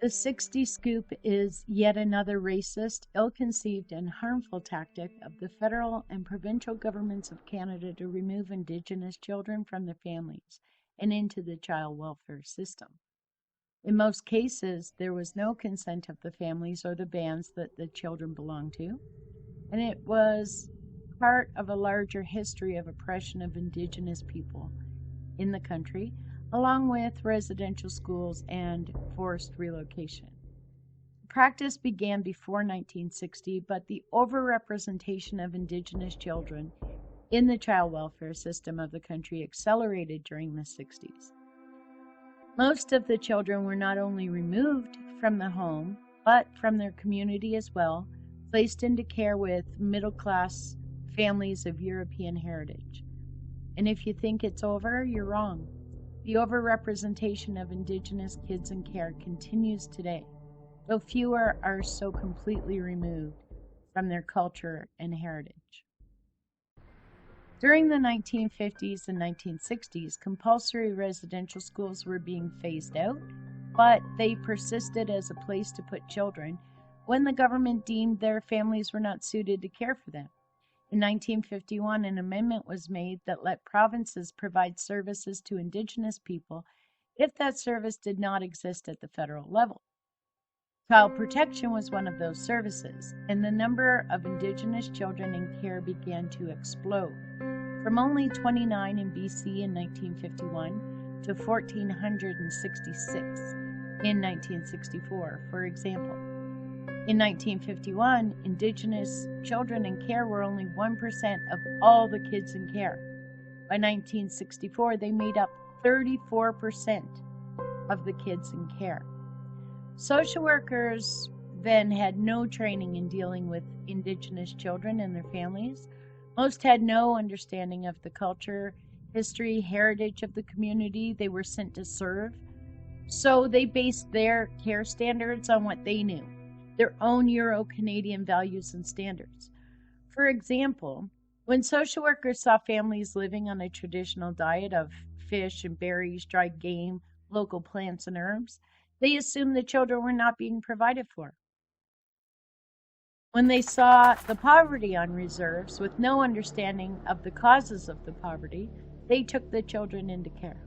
The 60 Scoop is yet another racist, ill-conceived, and harmful tactic of the federal and provincial governments of Canada to remove Indigenous children from their families and into the child welfare system. In most cases, there was no consent of the families or the bands that the children belonged to, and it was part of a larger history of oppression of Indigenous people in the country, along with residential schools and forced relocation. The practice began before 1960, but the overrepresentation of Indigenous children in the child welfare system of the country accelerated during the 60s. Most of the children were not only removed from the home, but from their community as well, placed into care with middle-class families of European heritage. And if you think it's over, you're wrong. The overrepresentation of Indigenous kids in care continues today, though fewer are so completely removed from their culture and heritage. During the 1950s and 1960s, compulsory residential schools were being phased out, but they persisted as a place to put children when the government deemed their families were not suited to care for them. In 1951, an amendment was made that let provinces provide services to Indigenous people if that service did not exist at the federal level. Child protection was one of those services, and the number of Indigenous children in care began to explode, from only 29 in BC in 1951 to 1,466 in 1964, for example. In 1951, Indigenous children in care were only 1% of all the kids in care. By 1964, they made up 34% of the kids in care. Social workers then had no training in dealing with Indigenous children and their families. Most had no understanding of the culture, history, heritage of the community they were sent to serve. So they based their care standards on what they knew, their own Euro-Canadian values and standards. For example, when social workers saw families living on a traditional diet of fish and berries, dried game, local plants and herbs, they assumed the children were not being provided for. When they saw the poverty on reserves with no understanding of the causes of the poverty, they took the children into care.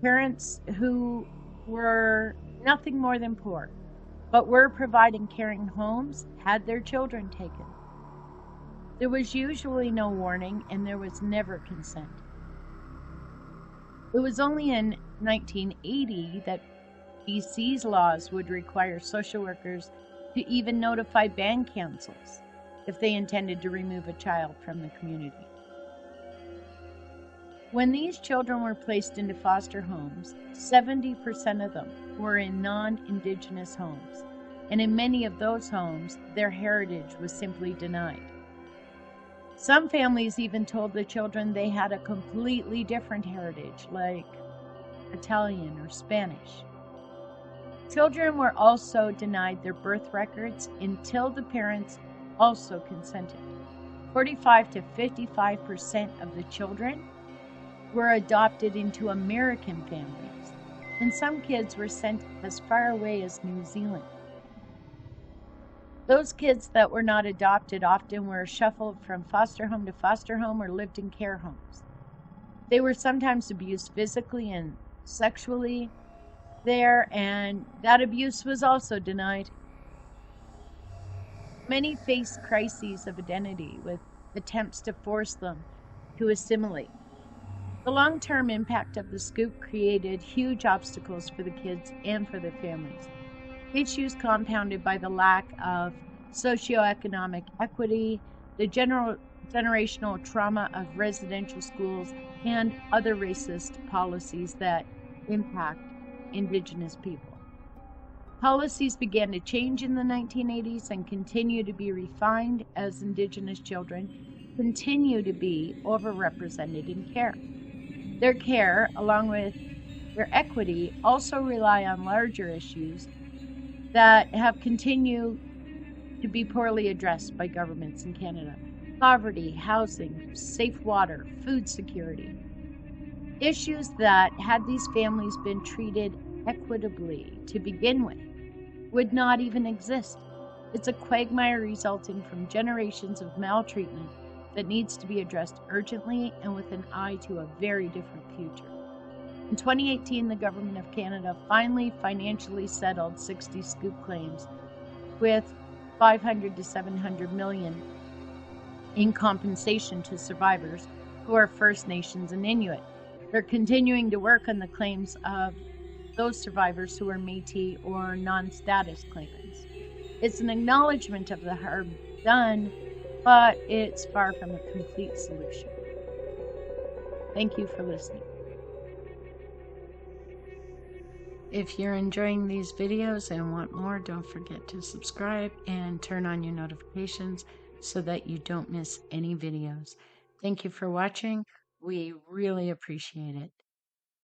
Parents who were nothing more than poor, but were providing caring homes, had their children taken. There was usually no warning, and there was never consent. It was only in 1980 that BC's laws would require social workers to even notify band councils if they intended to remove a child from the community. When these children were placed into foster homes, 70% of them were in non-Indigenous homes, and in many of those homes, their heritage was simply denied. Some families even told the children they had a completely different heritage, like Italian or Spanish. Children were also denied their birth records until the parents also consented. 45 to 55% of the children were adopted into American families, and some kids were sent as far away as New Zealand. Those kids that were not adopted often were shuffled from foster home to foster home or lived in care homes. They were sometimes abused physically and sexually there, and that abuse was also denied. Many faced crises of identity with attempts to force them to assimilate. The long-term impact of the scoop created huge obstacles for the kids and for their families. Issues compounded by the lack of socioeconomic equity, the generational trauma of residential schools, and other racist policies that impact Indigenous people. Policies began to change in the 1980s and continue to be refined as Indigenous children continue to be overrepresented in care. Their care, along with their equity, also rely on larger issues that have continued to be poorly addressed by governments in Canada. Poverty, housing, safe water, food security. Issues that, had these families been treated equitably to begin with, would not even exist. It's a quagmire resulting from generations of maltreatment that needs to be addressed urgently and with an eye to a very different future. In 2018, the Government of Canada finally financially settled 60 scoop claims with 500 to 700 million in compensation to survivors who are First Nations and Inuit. They're continuing to work on the claims of those survivors who are Métis or non-status claimants. It's an acknowledgement of the harm done, but it's far from a complete solution. Thank you for listening. If you're enjoying these videos and want more, don't forget to subscribe and turn on your notifications so that you don't miss any videos. Thank you for watching. We really appreciate it.